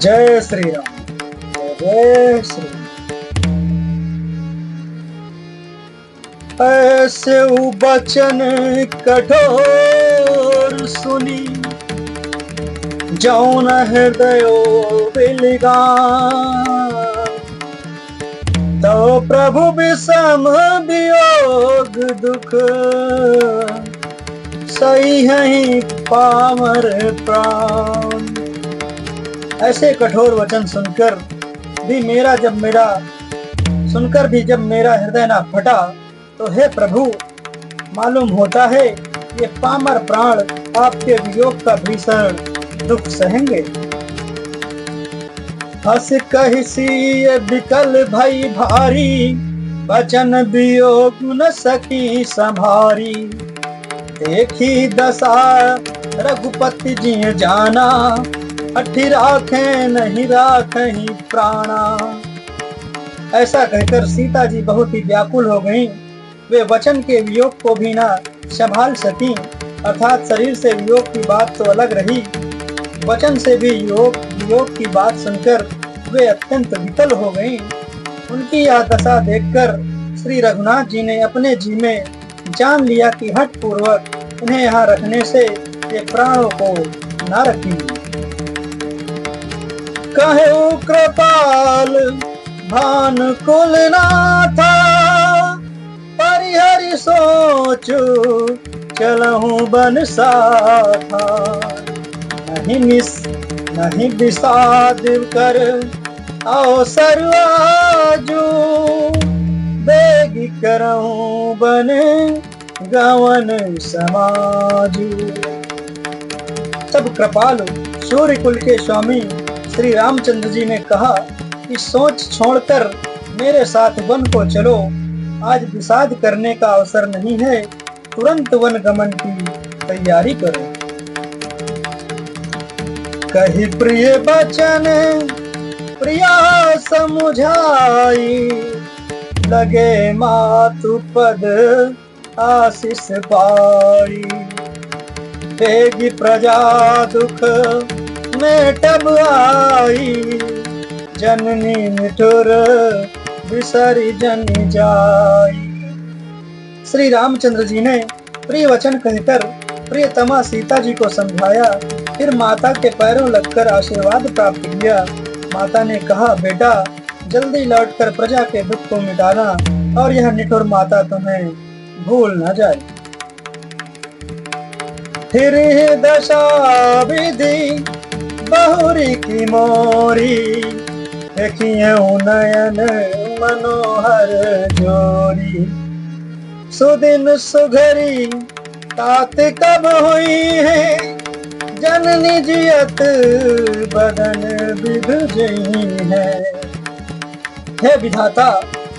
जय श्री राम। जय श्री राम। ऐसे वचन कठोर सुनी, जौन हृदय बिलगा, तो प्रभु विषम वियोग दुख, सही है पामर प्राण। ऐसे कठोर वचन सुनकर भी जब मेरा हृदय ना फटा, तो हे प्रभु, मालूम होता है ये पामर प्राण आपके वियोग का भीषण दुख सहेंगे। हंस कहिसी ये विकल भई भारी, वचन वियोग न सकी संभारी। देखी दशा रघुपति जी जाना, हठी राखे नहीं राखही प्राणा। ऐसा कहकर सीता जी बहुत ही व्याकुल हो गईं। वे वचन के वियोग को भी ना संभाल सकी, अर्थात शरीर से वियोग की बात तो अलग रही, वचन से भी वियोग की बात सुनकर वे अत्यंत विकल हो गईं। उनकी यह दशा देखकर श्री रघुनाथ जी ने अपने जी में जान लिया कि हठ पूर्वक उन्हें यहाँ रखने से ये प्राणों को न रखेंगे। कहे कृपाल भान कुलनाथा, परिहरि सोचु चलहु बन साथा। नहीं विषाद कर अवसर आजू, बेगी करऊं बन गवन समाजू। तब कृपाल सूर्य कुल के स्वामी श्री रामचंद्र जी ने कहा कि सोच छोड़कर मेरे साथ वन को चलो, आज विषाद करने का अवसर नहीं है, तुरंत वन गमन की तैयारी करो। कही प्रिय बचन प्रिया समुझाई, लगे मातु पद आशीष पाई। तेगी प्रजा दुख में टब आई, जननी मिठुर बिसरी जन जाई। श्री रामचंद्र जी ने प्रिय वचन कहकर प्रियतमा सीता जी को समझाया, फिर माता के पैरों लगकर आशीर्वाद प्राप्त किया। माता ने कहा, बेटा जल्दी लौटकर प्रजा के दुख को मिटाना, और यह निठुर माता तुम्हें भूल न जाए। फिर दशा विधि बहुरी की मोरी, देखिए नयन मनोहर जोरी। सुदिन सुघरी तात कब हुई है, जननी जियत बदन विध जई है। हे विधाता,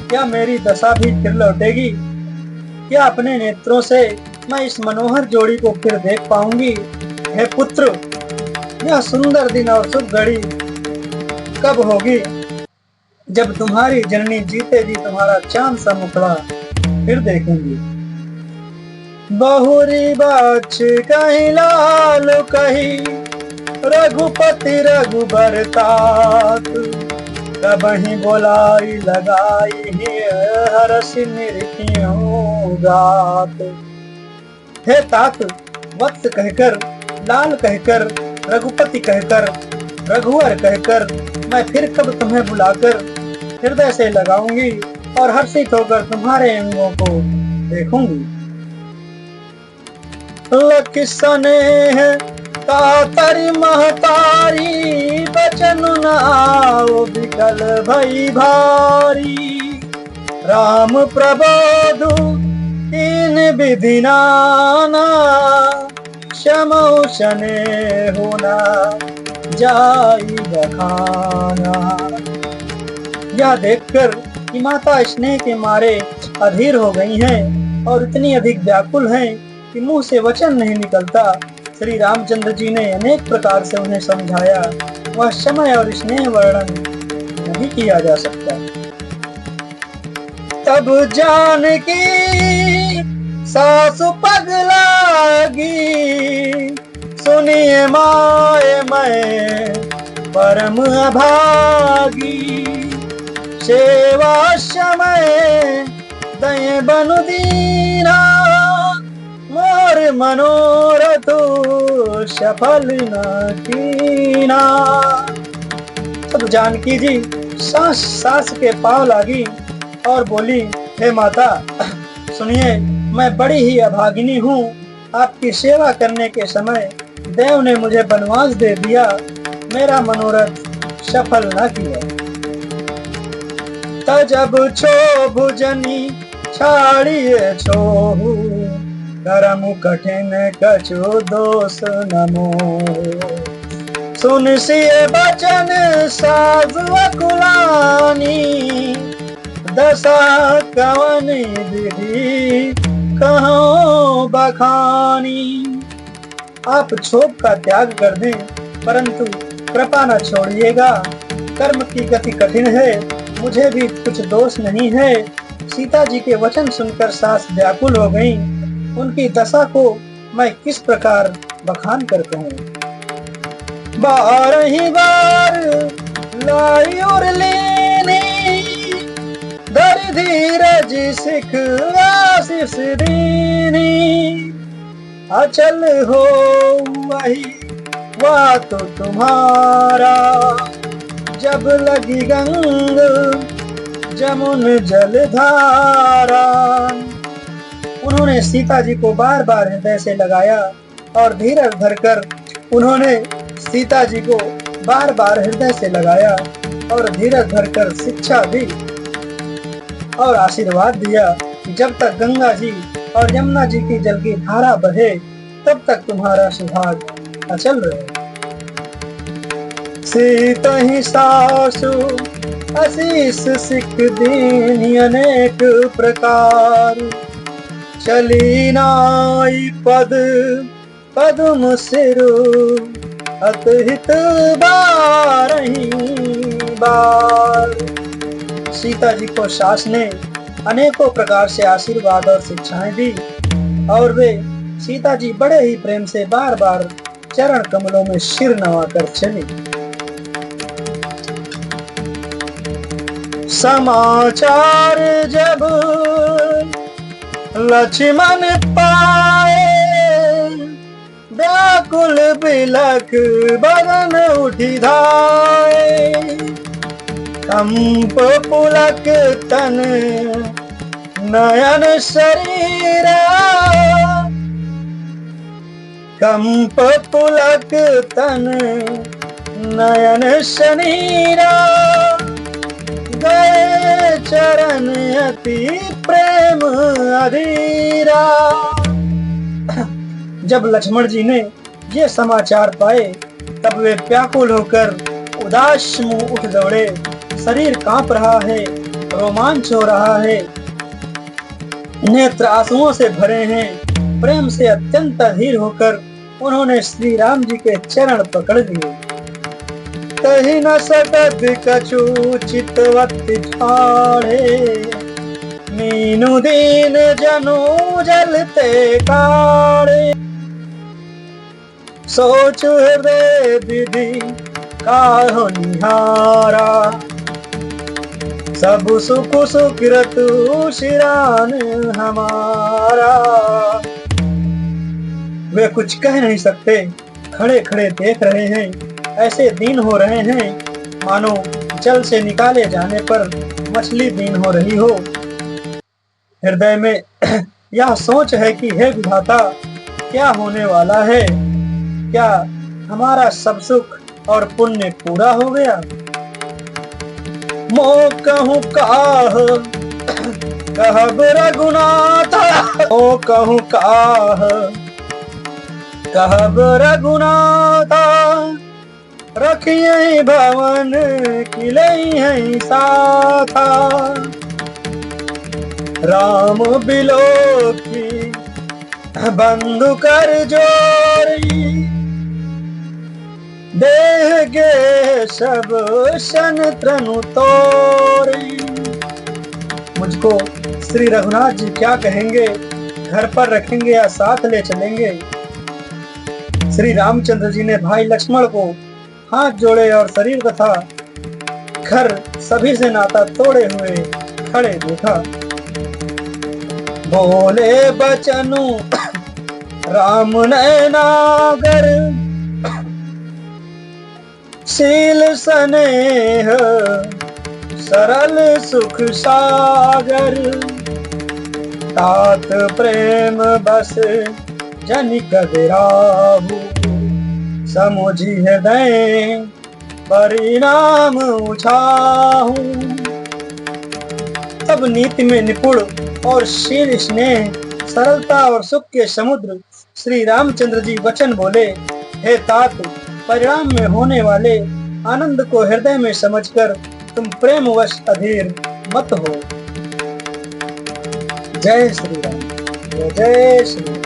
क्या मेरी दशा भी फिर लौटेगी? क्या अपने नेत्रों से मैं इस मनोहर जोड़ी को फिर देख पाऊंगी? हे पुत्र, यह सुंदर दिन और शुभ घड़ी कब होगी, जब तुम्हारी जननी जीते जी तुम्हारा चांद सा मुखड़ा फिर देखेंगी। बहुरी बाछ कहीं लाल कही, रघुपति रघुबर तात। कबहि बोलाई लगाई हरस निरखियों गात। हे तात, वत्स कहकर, लाल कहकर, रघुपति कहकर, रघुवर कहकर मैं फिर कब तुम्हें बुलाकर हृदय से लगाऊंगी और हर्षित होकर तुम्हारे अंगों को देखूंगी। लख स्नेह तातरी महतारी, बचन न आओ विकल भई भारी। राम प्रबोधु इन विधि नाना, क्षमो शने होना जाई बखाना। यह देखकर कि माता स्नेह के मारे अधीर हो गई हैं और इतनी अधिक व्याकुल हैं कि मुंह से वचन नहीं निकलता, श्री रामचंद्र जी ने अनेक प्रकार से उन्हें समझाया। वह समय और स्नेह वर्णन नहीं किया जा सकता। तब जानकी सासु पगलागी, सुनिए माए मैं परम अभागी। सेवा समय दय बनु दीना, मोर मनोरथ सफल न कीना। तब जानकी जी सास सास के पांव लागी और बोली, हे माता सुनिए, मैं बड़ी ही अभागिनी हूँ। आपकी सेवा करने के समय देव ने मुझे वनवास दे दिया, मेरा मनोरथ सफल न किया। तजब छो भुजनी छाड़िए छोहू, करम कठिन कछु दोष नमो। सुन सिय बचन साधु अकुलानी, दशा कवन विधि कहो बखानी। आप क्षोभ का त्याग कर दें, परंतु कृपा न छोड़िएगा। कर्म की गति कठिन है, मुझे भी कुछ दोष नहीं है। सीता जी के वचन सुनकर सास व्याकुल हो गईं। उनकी दशा को मैं किस प्रकार बखान कर कहूँ। बारही बार लाई और लेनी, धर धीरज सिख आशीष दीनी। अचल हो वही बात तुम्हारा, जब लगी गंग जमुन जलधारा। उन्होंने सीता जी को बार बार हृदय से लगाया और धीरज धरकर उन्होंने सीता जी को बार बार हृदय से लगाया और धीरज धरकर शिक्षा दी और आशीर्वाद दिया कि जब तक गंगा जी और यमुना जी की जल की धारा बहे, तब तक तुम्हारा सुहाग अचल रहे। सीता ही सासु आशीष सिख दीनी अनेक प्रकार, चली नाई पद पद्म सिरु, अतहित बारही बार। सीता जी को सास ने अनेकों प्रकार से आशीर्वाद और शिक्षाएं दी और वे सीता जी बड़े ही प्रेम से बार बार चरण कमलों में सिर नवाकर चली। समाचार जब लक्ष्मण पाए, व्याकुल बिलख बदन उठी धाए। कंप पुलक तन नयन शरीर, कंप पुलक तन नयन शरीरा। गए चरण अति प्रेम अधीरा। जब लक्ष्मण जी ने ये समाचार पाए, तब वे व्याकुल होकर उदास मुंह उठ दौड़े। शरीर कांप रहा है, रोमांच हो रहा है, नेत्र आंसुओं से भरे हैं। प्रेम से अत्यंत अधीर होकर उन्होंने श्री राम जी के चरण पकड़ लिए। कही न सकत कछु चितवत ठाड़े, मीनू दीन जनु जलते काड़े। सोच हृदय विधि काहो निहारा, सब सुख सुकृत शिरान हमारा। वे कुछ कह नहीं सकते, खड़े खड़े देख रहे हैं। ऐसे दीन हो रहे हैं मानो जल से निकाले जाने पर मछली दीन हो रही हो। हृदय में यह सोच है कि हे विधाता, क्या होने वाला है? क्या हमारा सब सुख और पुण्य पूरा हो गया? मो कहूँ काह कहब रघुनाथ, ओ कहूँ काह कहब रघुनाथ। रखिए भवन किलई साथा, राम बिलोकी बंधु कर जोरी। देह गे सब शन त्रनु तोरी। मुझको श्री रघुनाथ जी क्या कहेंगे? घर पर रखेंगे या साथ ले चलेंगे? श्री रामचंद्र जी ने भाई लक्ष्मण को हाथ जोड़े और शरीर तथा घर सभी से नाता तोड़े हुए खड़े देखा। बोले बचनु राम नैनागर, शील स्नेह सरल सुख सागर, तात प्रेम बस जनि कदराहु, समुझि हृदय परिणाम उछाहु। तब नीति में निपुण और शील स्नेह सरलता और सुख के समुद्र श्री रामचंद्र जी वचन बोले, हे तात, परिणाम में होने वाले आनंद को हृदय में समझकर तुम प्रेमवश अधीर मत हो। जय श्री राम, जय जय श्री राम।